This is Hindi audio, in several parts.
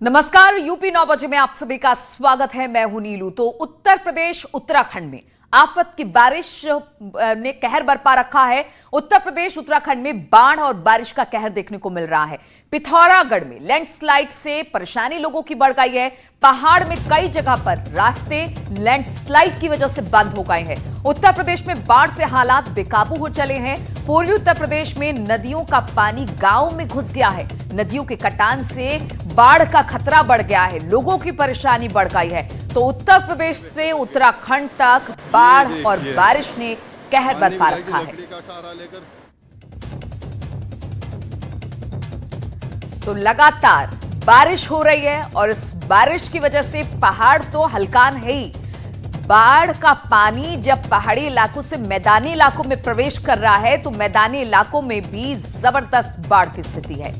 नमस्कार, यूपी 9 बजे में आप सभी का स्वागत है। मैं हूं नीलू। तो उत्तर प्रदेश उत्तराखंड में आफत की बारिश ने कहर बरपा रखा है। उत्तर प्रदेश उत्तराखंड में बाढ़ और बारिश का कहर देखने को मिल रहा है। पिथौरागढ़ में लैंडस्लाइड से परेशानी लोगों की बढ़ गई है। पहाड़ में कई जगह पर रास्ते लैंडस्लाइड की वजह से बंद हो गए हैं। उत्तर प्रदेश में बाढ़ से हालात बेकाबू हो चले हैं। पूर्वी उत्तर प्रदेश में नदियों का पानी गांव में घुस गया है। नदियों के कटान से बाढ़ का खतरा बढ़ गया है। लोगों की परेशानी बढ़ गई है। तो उत्तर प्रदेश से उत्तराखंड तक बाढ़ और बारिश ने कहर बरपा रखा है। तो लगातार बारिश हो रही है और इस बारिश की वजह से पहाड़ तो हल्कान है ही। बाढ़ का पानी जब पहाड़ी इलाकों से मैदानी इलाकों में प्रवेश कर रहा है तो मैदानी इलाकों में भी जबरदस्त बाढ़ की स्थिति है।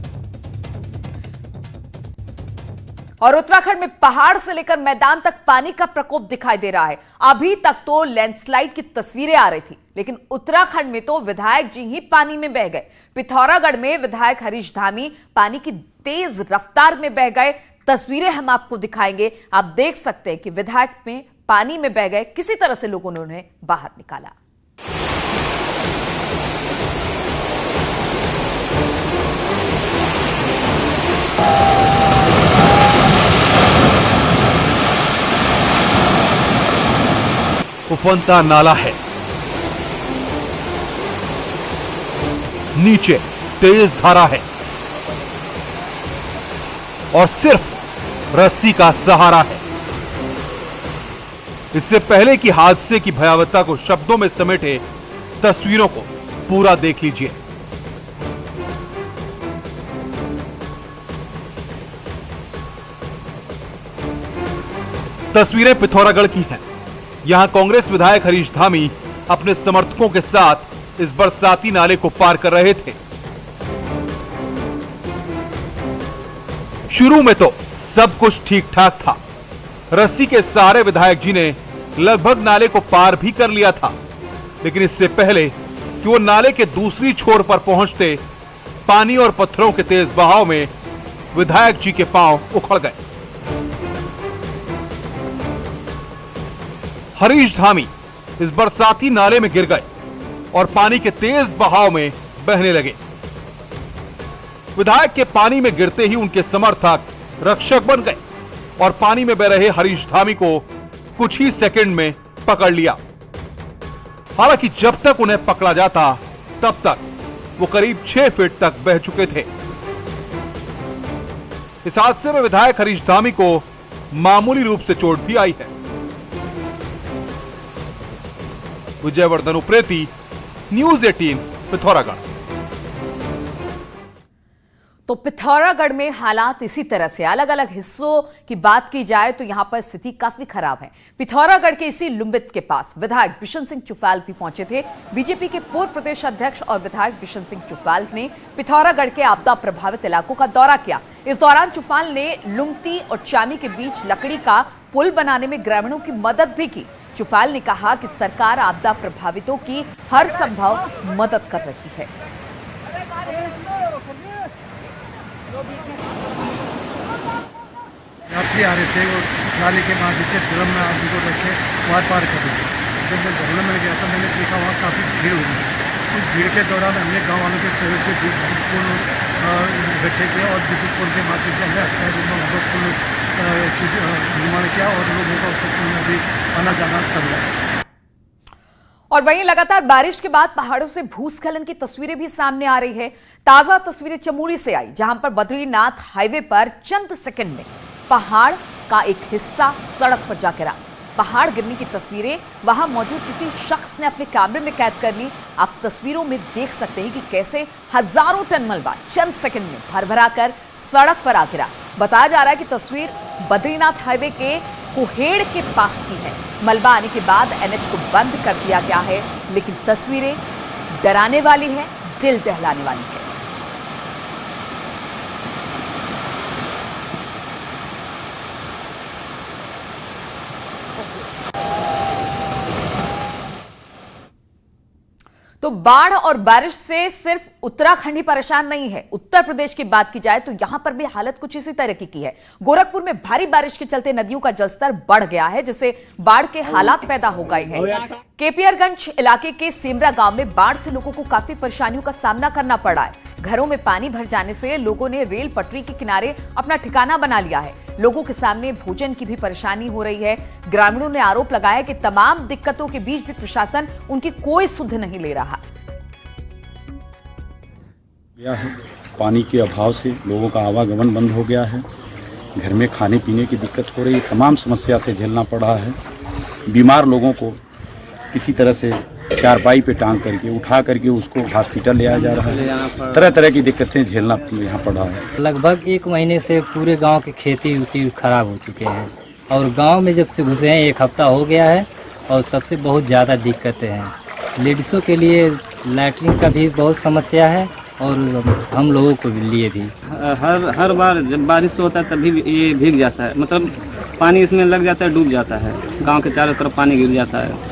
और उत्तराखंड में पहाड़ से लेकर मैदान तक पानी का प्रकोप दिखाई दे रहा है। अभी तक तो लैंडस्लाइड की तस्वीरें आ रही थी, लेकिन उत्तराखंड में तो विधायक जी ही पानी में बह गए। पिथौरागढ़ में विधायक हरीश धामी पानी की तेज रफ्तार में बह गए। तस्वीरें हम आपको दिखाएंगे। आप देख सकते हैं कि विधायक में पानी में बह गए। किसी तरह से लोगों ने उन्हें बाहर निकाला। उफनता नाला है, नीचे तेज धारा है और सिर्फ रस्सी का सहारा है। इससे पहले कि हादसे की भयावहता को शब्दों में समेटे तस्वीरों को पूरा देख लीजिए। तस्वीरें पिथौरागढ़ की हैं। यहां कांग्रेस विधायक हरीश धामी अपने समर्थकों के साथ इस बरसाती नाले को पार कर रहे थे। शुरू में तो सब कुछ ठीक ठाक था। रस्सी के सहारे विधायक जी ने लगभग नाले को पार भी कर लिया था, लेकिन इससे पहले कि वो नाले के दूसरी छोर पर पहुंचते, पानी और पत्थरों के तेज बहाव में विधायक जी के पांव उखड़ गए। हरीश धामी इस बरसाती नाले में गिर गए और पानी के तेज बहाव में बहने लगे। विधायक के पानी में गिरते ही उनके समर्थक रक्षक बन गए और पानी में बह रहे हरीश धामी को कुछ ही सेकंड में पकड़ लिया। हालांकि जब तक उन्हें पकड़ा जाता तब तक वो करीब 6 फीट तक बह चुके थे। इस हादसे में विधायक हरीश धामी को मामूली रूप से चोट भी आई है। विजयवर्धन उप्रेती, न्यूज 18, पिथौरागढ़। तो पिथौरागढ़ में हालात इसी तरह से। अलग अलग हिस्सों की बात की जाए तो यहां पर स्थिति काफी खराब है। पिथौरागढ़ के इसी लुम्बित के पास विधायक बिशन सिंह चुफाल भी पहुंचे थे। बीजेपी के पूर्व प्रदेश अध्यक्ष और विधायक बिशन सिंह चुफाल ने पिथौरागढ़ के आपदा प्रभावित इलाकों का दौरा किया। इस दौरान चुफाल ने लुंगती और चामी के बीच लकड़ी का पुल बनाने में ग्रामीणों की मदद भी की। चुफाल ने कहा कि सरकार आपदा प्रभावितों की हर संभव मदद कर रही है। यात्री आ रहे थे, वो नाले के नीचे ड्रम में आदमी को रखे पार पार कर रहे थे। जब मैं झरना में गया था, मैंने देखा वहाँ काफ़ी भीड़ हो गई। उस भीड़ के दौरान हमने गाँव वालों के सहयोग से विद्युत पुल इकट्ठे किया और विद्युत पुल के माध्यम से हमने अस्थायी रूप में पुल निर्माण किया और लोगों का उस पुल में भी आना जाना कर रहा है। और वहीं लगातार बारिश के बाद पहाड़ों से भूस्खलन की तस्वीरें भी सामने आ रही है। ताजा तस्वीरें चमोली से आई, जहां पर बद्रीनाथ हाईवे पर चंद सेकंड में पहाड़ का एक हिस्सा सड़क पर जा गिरा। पहाड़ गिरने की तस्वीरें वहां मौजूद किसी शख्स ने अपने कैमरे में कैद कर ली। आप तस्वीरों में देख सकते हैं कि कैसे हजारों टन मलबा चंद सेकंड में भरभरा कर सड़क पर आ गिरा। बताया जा रहा है कि तस्वीर बद्रीनाथ हाईवे के कुहेड़ के पास की है। मलबा आने के बाद एनएच को बंद कर दिया गया है, लेकिन तस्वीरें डराने वाली है, दिल दहलाने वाली है। तो बाढ़ और बारिश से सिर्फ उत्तराखंड ही परेशान नहीं है। उत्तर प्रदेश की बात की जाए तो यहां पर भी हालत कुछ इसी तरह की है। गोरखपुर में भारी बारिश के चलते नदियों का जलस्तर बढ़ गया है, जिससे बाढ़ के हालात पैदा हो गए हैं। केपीआरगंज इलाके के सेमरा गांव में बाढ़ से लोगों को काफी परेशानियों का सामना करना पड़ा है। घरों में पानी भर जाने से लोगों ने रेल पटरी के किनारे अपना ठिकाना बना लिया है। लोगों के सामने भोजन की भी परेशानी हो रही है। ग्रामीणों ने आरोप लगाया कि तमाम दिक्कतों के बीच भी प्रशासन उनकी कोई सुध नहीं ले रहा। पानी के अभाव से लोगों का आवागमन बंद हो गया है। घर में खाने पीने की दिक्कत हो रही है। तमाम समस्या से झेलना पड़ा है। बीमार लोगों को किसी तरह से चारपाई पे टांग करके उठा करके उसको हॉस्पिटल ले आया जा रहा है। तरह तरह की दिक्कतें झेलना यहाँ पड़ा है। लगभग 1 महीने से पूरे गांव की खेती उती खराब हो चुके हैं और गांव में जब से घुसे हैं 1 हफ्ता हो गया है और तब से बहुत ज़्यादा दिक्कतें हैं। लेडीज़ों के लिए लैट्रिन का भी बहुत समस्या है और हम लोगों के लिए भी। हर बार जब बारिश होता है तभी ये भीग जाता है, मतलब पानी इसमें लग जाता है, डूब जाता है। गांव के चारों तरफ पानी गिर जाता है।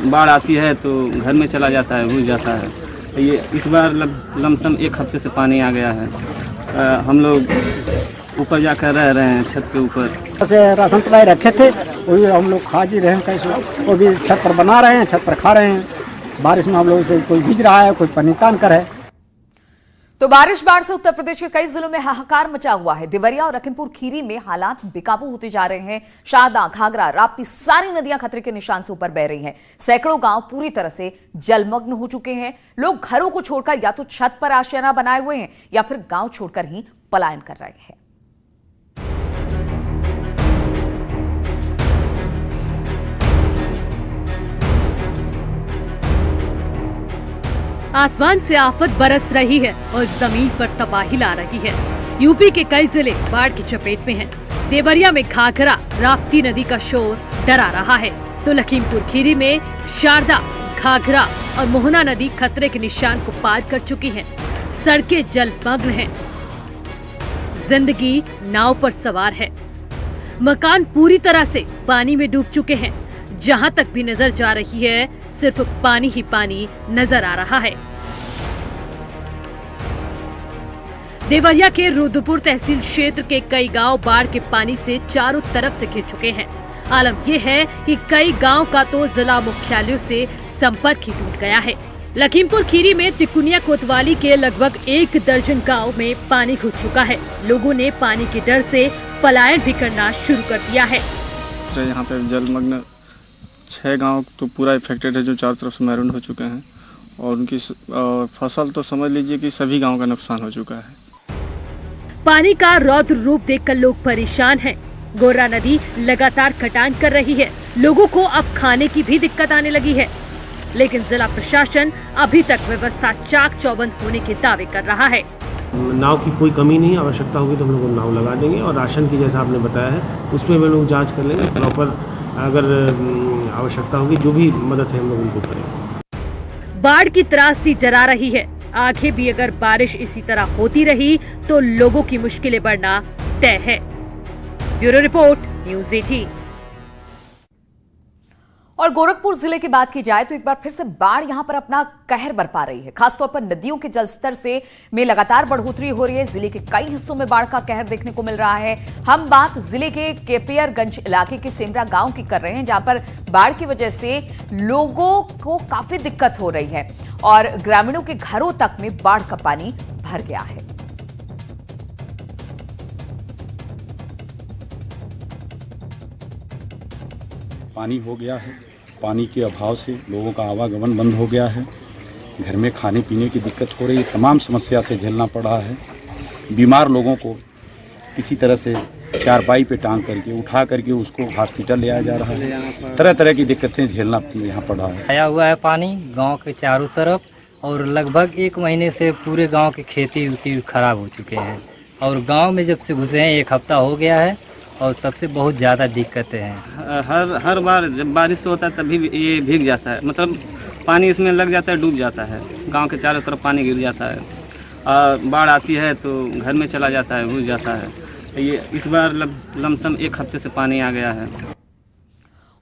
बाढ़ आती है तो घर में चला जाता है, घुस जाता है। ये इस बार लमसम 1 हफ्ते से पानी आ गया है। हम लोग ऊपर जाकर रह रहे हैं, छत के ऊपर। ऐसे राशन पलाई रखे थे, वही हम लोग खा जी रहे हैं। कैसे वो भी छत पर बना रहे हैं, छत पर खा रहे हैं। बारिश में हम लोग से कोई भीज रहा है, कोई पानी तान कर है। तो बारिश बाढ़ से उत्तर प्रदेश के कई जिलों में हाहाकार मचा हुआ है। देवरिया और लखीमपुर खीरी में हालात बेकाबू होते जा रहे हैं। शारदा, घाघरा, राप्ती सारी नदियां खतरे के निशान से ऊपर बह रही हैं। सैकड़ों गांव पूरी तरह से जलमग्न हो चुके हैं। लोग घरों को छोड़कर या तो छत पर आशियाना बनाए हुए हैं या फिर गांव छोड़कर ही पलायन कर रहे हैं। आसमान से आफत बरस रही है और जमीन पर तबाही ला रही है। यूपी के कई जिले बाढ़ की चपेट में हैं। देवरिया में घाघरा, राप्ती नदी का शोर डरा रहा है तो लखीमपुर खीरी में शारदा, घाघरा और मोहना नदी खतरे के निशान को पार कर चुकी हैं। सड़कें जलमग्न हैं। जिंदगी नाव पर सवार है। मकान पूरी तरह से पानी में डूब चुके हैं। जहां तक भी नजर जा रही है सिर्फ पानी ही पानी नजर आ रहा है। देवरिया के रुद्रपुर तहसील क्षेत्र के कई गांव बाढ़ के पानी से चारों तरफ से घिर चुके हैं। आलम यह है कि कई गांव का तो जिला मुख्यालयों से संपर्क ही टूट गया है। लखीमपुर खीरी में तिकुनिया कोतवाली के लगभग 1 दर्जन गांव में पानी घुस चुका है। लोगों ने पानी के डर से पलायन भी करना शुरू कर दिया है। यहाँ पे जलमग्न 6 गांव तो पूरा इफेक्टेड है, जो चारों तरफ से मैरून हो चुके हैं और उनकी फसल तो समझ लीजिए कि सभी गांव का नुकसान हो चुका है। पानी का रौद्र रूप देखकर लोग परेशान हैं। गोरा नदी लगातार कटान कर रही है। लोगों को अब खाने की भी दिक्कत आने लगी है, लेकिन जिला प्रशासन अभी तक व्यवस्था चाक चौबंद होने के दावे कर रहा है। नाव की कोई कमी नहीं, आवश्यकता होगी तो हम लोग नाव लगा देंगे और राशन की जैसा आपने बताया है उसमें हम लोग जाँच कर लेंगे प्रॉपर। अगर आवश्यकता होगी जो भी मदद है हम लोग उनको करेंगे। बाढ़ की त्रासदी डरा रही है। आगे भी अगर बारिश इसी तरह होती रही तो लोगों की मुश्किलें बढ़ना तय है। Bureau report, news 18। और गोरखपुर जिले की बात की जाए तो एक बार फिर से बाढ़ यहां पर अपना कहर बरपा रही है। खासतौर पर नदियों के जलस्तर में लगातार बढ़ोतरी हो रही है। जिले के कई हिस्सों में बाढ़ का कहर देखने को मिल रहा है। हम बात जिले के केपीआरगंज इलाके के सेमरा गांव की कर रहे हैं, जहां पर बाढ़ की वजह से लोगों को काफी दिक्कत हो रही है और ग्रामीणों के घरों तक में बाढ़ का पानी भर गया है। पानी हो गया है। पानी के अभाव से लोगों का आवागमन बंद हो गया है। घर में खाने पीने की दिक्कत हो रही है। तमाम समस्या से झेलना पड़ा है। बीमार लोगों को किसी तरह से चारपाई पे टांग करके उठा करके उसको हॉस्पिटल ले आया जा रहा है। तरह तरह की दिक्कतें झेलना यहाँ पड़ा है। आया हुआ है पानी गांव के चारों तरफ और लगभग 1 महीने से पूरे गांव की खेती उती खराब हो चुके हैं और गांव में जब से घुसे हैं 1 हफ्ता हो गया है और तब से बहुत ज़्यादा दिक्कतें हैं। हर बार जब बारिश होता है तभी ये भीग जाता है, मतलब पानी इसमें लग जाता है, डूब जाता है। गांव के चारों तरफ पानी गिर जाता है। बाढ़ आती है तो घर में चला जाता है, घुस जाता है। ये इस बार लमसम 1 हफ्ते से पानी आ गया है।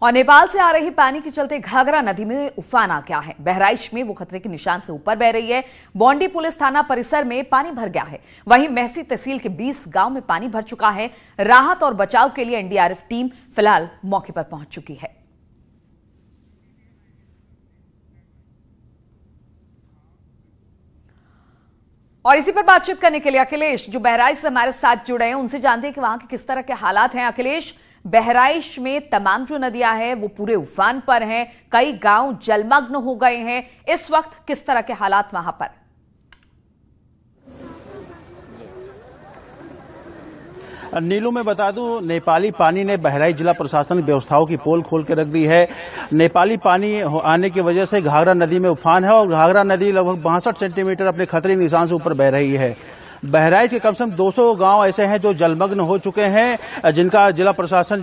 और नेपाल से आ रही पानी के चलते घाघरा नदी में उफान आ गया है। बहराइच में वो खतरे के निशान से ऊपर बह रही है। बोंडी पुलिस थाना परिसर में पानी भर गया है। वहीं महसी तहसील के 20 गांव में पानी भर चुका है। राहत और बचाव के लिए एनडीआरएफ टीम फिलहाल मौके पर पहुंच चुकी है। और इसी पर बातचीत करने के लिए अखिलेश, जो बहराइच से हमारे साथ जुड़े हैं, उनसे जानते हैं कि वहां के किस तरह के हालात हैं। अखिलेश, बहराइच में तमाम जो नदियां हैं वो पूरे उफान पर हैं, कई गांव जलमग्न हो गए हैं। इस वक्त किस तरह के हालात वहां पर? नीलू, मैं बता दूं, नेपाली पानी ने बहराइच जिला प्रशासन की व्यवस्थाओं की पोल खोल के रख दी है। नेपाली पानी आने की वजह से घाघरा नदी में उफान है और घाघरा नदी लगभग 62 सेंटीमीटर अपने खतरे के निशान से ऊपर बह रही है। बहराइच के कम से कम 200 गांव ऐसे हैं जो जलमग्न हो चुके हैं, जिनका जिला प्रशासन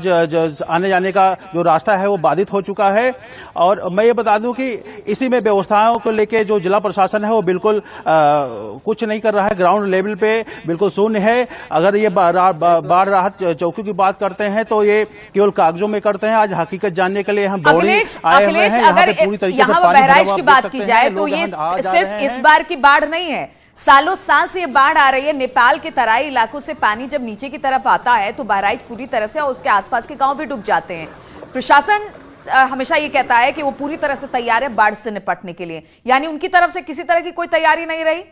आने जाने का जो रास्ता है वो बाधित हो चुका है। और मैं ये बता दूं कि इसी में व्यवस्थाओं को लेके जो जिला प्रशासन है वो बिल्कुल कुछ नहीं कर रहा है। ग्राउंड लेवल पे बिल्कुल शून्य है। अगर ये बाढ़ राहत चौकी की बात करते हैं तो ये केवल कागजों में करते हैं। आज हकीकत जानने के लिए हम दौड़ी आए हुए हैं। यहाँ पे पूरी तरीके से बहराइच की बात की जाए तो ये सिर्फ इस बार की बाढ़ नहीं है, सालों साल से ये बाढ़ आ रही है। नेपाल के तराई इलाकों से पानी जब नीचे की तरफ आता है तो बहराइच पूरी तरह से और उसके आसपास के गांव भी डूब जाते हैं। प्रशासन हमेशा ये कहता है कि वो पूरी तरह से तैयार है बाढ़ से निपटने के लिए, यानी उनकी तरफ से किसी तरह की कोई तैयारी नहीं रही।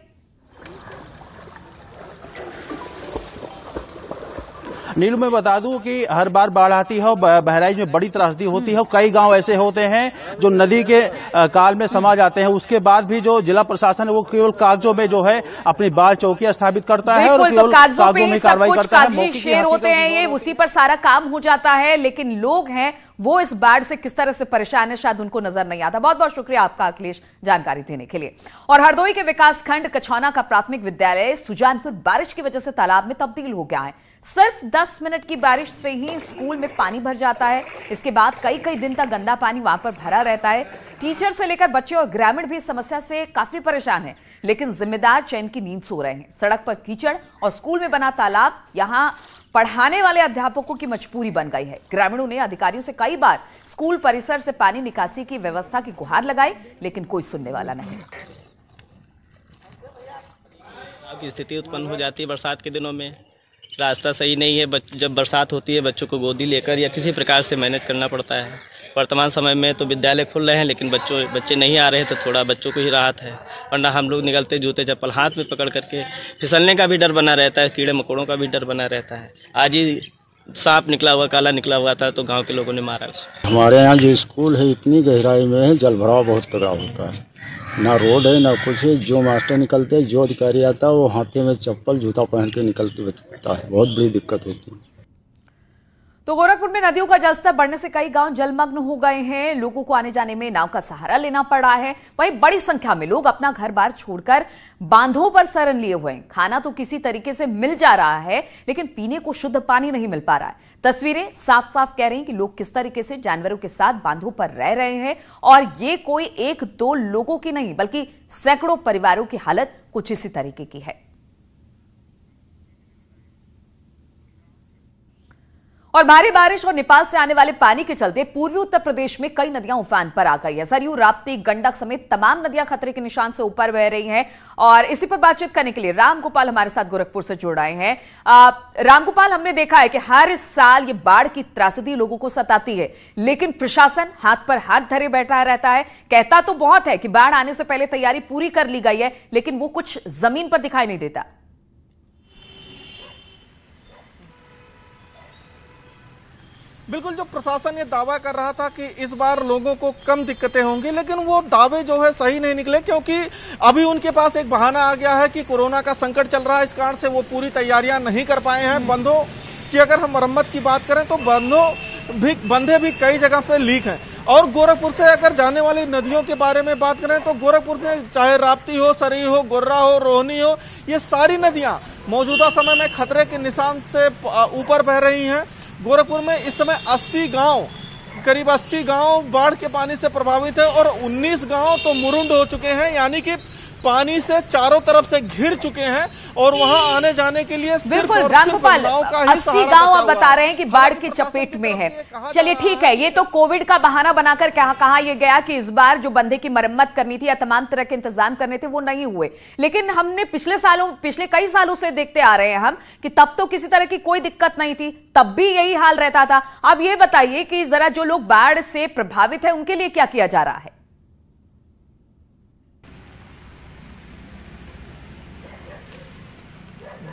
नीलू, मैं बता दूं कि हर बार बाढ़ आती है और बहराइच में बड़ी त्रासदी होती है। कई गांव ऐसे होते हैं जो नदी के काल में समा जाते हैं। उसके बाद भी जो जिला प्रशासन है वो केवल कागजों में जो है अपनी बाढ़ चौकियां स्थापित करता है और केवल कागजों में कार्रवाई करता है। शेर होते हैं ये, उसी पर सारा काम हो जाता है, लेकिन लोग हैं वो इस बाढ़ से किस तरह से परेशान है शायद उनको नजर नहीं आता। बहुत बहुत शुक्रिया आपका अखिलेश जानकारी देने के लिए। और हरदोई के विकासखंड कछौना का प्राथमिक विद्यालय सुजानपुर बारिश की वजह से तालाब में तब्दील हो गया है। सिर्फ 10 मिनट की बारिश से ही स्कूल में पानी भर जाता है। इसके बाद कई कई दिन तक गंदा पानी वहां पर भरा रहता है। टीचर से लेकर बच्चे और ग्रामीण भी इस समस्या से काफी परेशान हैं, लेकिन जिम्मेदार चैन की नींद सो रहे हैं। सड़क पर कीचड़ और स्कूल में बना तालाब यहां पढ़ाने वाले अध्यापकों की मजबूरी बन गई है। ग्रामीणों ने अधिकारियों से कई बार स्कूल परिसर से पानी निकासी की व्यवस्था की गुहार लगाई, लेकिन कोई सुनने वाला नहीं। की स्थिति उत्पन्न हो जाती है बरसात के दिनों में, रास्ता सही नहीं है। जब बरसात होती है बच्चों को गोदी लेकर या किसी प्रकार से मैनेज करना पड़ता है। वर्तमान समय में तो विद्यालय खुल रहे हैं, लेकिन बच्चे नहीं आ रहे हैं, तो थोड़ा बच्चों को ही राहत है। वरना हम लोग निकलते जूते चप्पल हाथ में पकड़ करके फिसलने का भी डर बना रहता है, कीड़े मकोड़ों का भी डर बना रहता है। आज ही सांप निकला हुआ, काला निकला हुआ था, तो गाँव के लोगों ने मारा उसे। हमारे यहाँ जो स्कूल है इतनी गहराई में है, जल भराव बहुत तगड़ा होता है। ना रोड है ना कुछ है। जो मास्टर निकलते हैं, जो अधिकारी आता है वो हाथे में चप्पल जूता पहन के निकलते बचता है। बहुत बड़ी दिक्कत होती है। तो गोरखपुर में नदियों का जलस्तर बढ़ने से कई गांव जलमग्न हो गए हैं। लोगों को आने जाने में नाव का सहारा लेना पड़ रहा है। वहीं बड़ी संख्या में लोग अपना घर बार छोड़कर बांधों पर शरण लिए हुए हैं। खाना तो किसी तरीके से मिल जा रहा है, लेकिन पीने को शुद्ध पानी नहीं मिल पा रहा है। तस्वीरें साफ साफ कह रही हैं कि लोग किस तरीके से जानवरों के साथ बांधों पर रह रहे हैं। और ये कोई 1-2 लोगों की नहीं, बल्कि सैकड़ों परिवारों की हालत कुछ इसी तरीके की है। और भारी बारिश और नेपाल से आने वाले पानी के चलते पूर्वी उत्तर प्रदेश में कई नदियां उफान पर आ गई है। सरयू, राप्ती, गंडक समेत तमाम नदियां खतरे के निशान से ऊपर बह रही हैं। और इसी पर बातचीत करने के लिए रामगोपाल हमारे साथ गोरखपुर से जुड़ आए हैं। रामगोपाल, हमने देखा है कि हर साल ये बाढ़ की त्रासदी लोगों को सताती है, लेकिन प्रशासन हाथ पर हाथ धरे बैठा रहता है। कहता तो बहुत है कि बाढ़ आने से पहले तैयारी पूरी कर ली गई है, लेकिन वो कुछ जमीन पर दिखाई नहीं देता। बिल्कुल, जो प्रशासन ये दावा कर रहा था कि इस बार लोगों को कम दिक्कतें होंगी, लेकिन वो दावे जो है सही नहीं निकले, क्योंकि अभी उनके पास एक बहाना आ गया है कि कोरोना का संकट चल रहा है। इस कारण से वो पूरी तैयारियां नहीं कर पाए हैं। बंधों की अगर हम मरम्मत की बात करें तो बंधे भी कई जगह पे लीक हैं। और गोरखपुर से अगर जाने वाली नदियों के बारे में बात करें तो गोरखपुर में चाहे राप्ती हो, सरयू हो, गोर्रा हो, रोहनी हो, ये सारी नदियां मौजूदा समय में खतरे के निशान से ऊपर बह रही हैं। गोरखपुर में इस समय 80 गांव, करीब 80 गांव बाढ़ के पानी से प्रभावित है और 19 गांव तो मुरुंड हो चुके हैं, यानी कि पानी से चारों तरफ से घिर चुके हैं और वहां आने जाने के लिए बिल्कुल रामगोपाल 80 गांव अब बता रहे हैं कि बाढ़ की चपेट में है। चलिए ठीक है, ये तो कोविड का बहाना बनाकर कहा यह गया कि इस बार जो बंधे की मरम्मत करनी थी या तमाम तरह के इंतजाम करने थे वो नहीं हुए, लेकिन हमने पिछले कई सालों से देखते आ रहे हैं हम कि तब तो किसी तरह की कोई दिक्कत नहीं थी, तब भी यही हाल रहता था। अब ये बताइए कि जरा जो लोग बाढ़ से प्रभावित है उनके लिए क्या किया जा रहा है?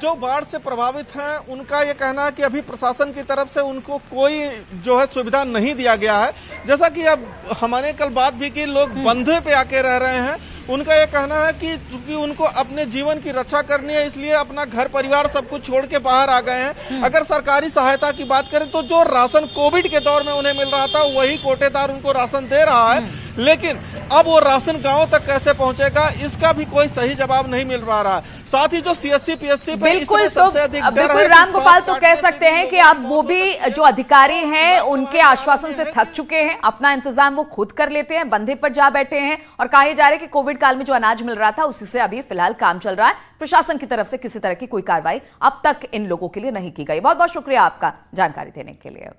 जो बाढ़ से प्रभावित हैं उनका ये कहना है कि अभी प्रशासन की तरफ से उनको कोई जो है सुविधा नहीं दिया गया है। जैसा कि अब हमारे कल बात भी की, लोग बंधे पे आके रह रहे हैं, उनका ये कहना है कि चूंकि उनको अपने जीवन की रक्षा करनी है इसलिए अपना घर परिवार सब कुछ छोड़ के बाहर आ गए हैं। अगर सरकारी सहायता की बात करें तो जो राशन कोविड के दौर में उन्हें मिल रहा था वही कोटेदार उनको राशन दे रहा है, लेकिन अब वो राशन गांव तक कैसे पहुंचेगा इसका भी कोई सही जवाब नहीं मिल रहा है। साथ ही जो सीएससी पीएससी पे बिल्कुल रामगोपाल तो कह सकते हैं कि अब वो भी जो अधिकारी हैं उनके आश्वासन से थक चुके हैं, अपना इंतजाम वो खुद कर लेते हैं, बंधे पर जा बैठे हैं और कहा जा रहा है कि कोविड काल में जो अनाज मिल रहा था उसी से अभी फिलहाल काम चल रहा है। प्रशासन की तरफ से किसी तरह की कोई कार्रवाई अब तक इन लोगों के लिए नहीं की गई। बहुत बहुत शुक्रिया आपका जानकारी देने के लिए।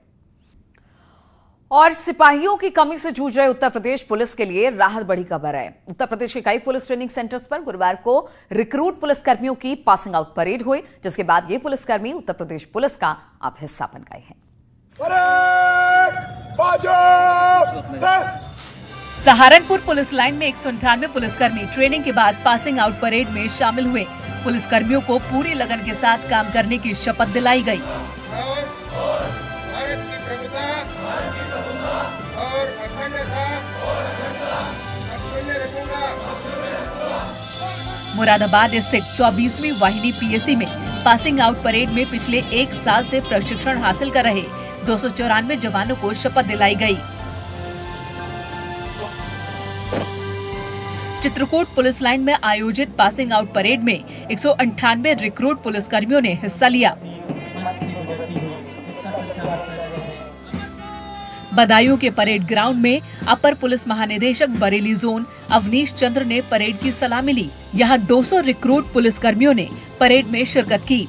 और सिपाहियों की कमी से जूझ रहे उत्तर प्रदेश पुलिस के लिए राहत बड़ी खबर है। उत्तर प्रदेश के कई पुलिस ट्रेनिंग सेंटर्स पर गुरुवार को रिक्रूट पुलिसकर्मियों की पासिंग आउट परेड हुई, जिसके बाद ये पुलिसकर्मी उत्तर प्रदेश पुलिस का अब हिस्सा बन गए हैं। सहारनपुर पुलिस लाइन में 198 पुलिसकर्मी ट्रेनिंग के बाद पासिंग आउट परेड में शामिल हुए। पुलिसकर्मियों को पूरी लगन के साथ काम करने की शपथ दिलाई गई। मुरादाबाद स्थित 24वीं वाहिनी पीएसी में पासिंग आउट परेड में पिछले 1 साल से प्रशिक्षण हासिल कर रहे 294 जवानों को शपथ दिलाई गई। चित्रकूट पुलिस लाइन में आयोजित पासिंग आउट परेड में 198 रिक्रूट पुलिसकर्मियों ने हिस्सा लिया। बदायूं के परेड ग्राउंड में अपर पुलिस महानिदेशक बरेली जोन अवनीश चंद्र ने परेड की सलामी ली। यहाँ 200 रिक्रूट पुलिसकर्मियों ने परेड में शिरकत की।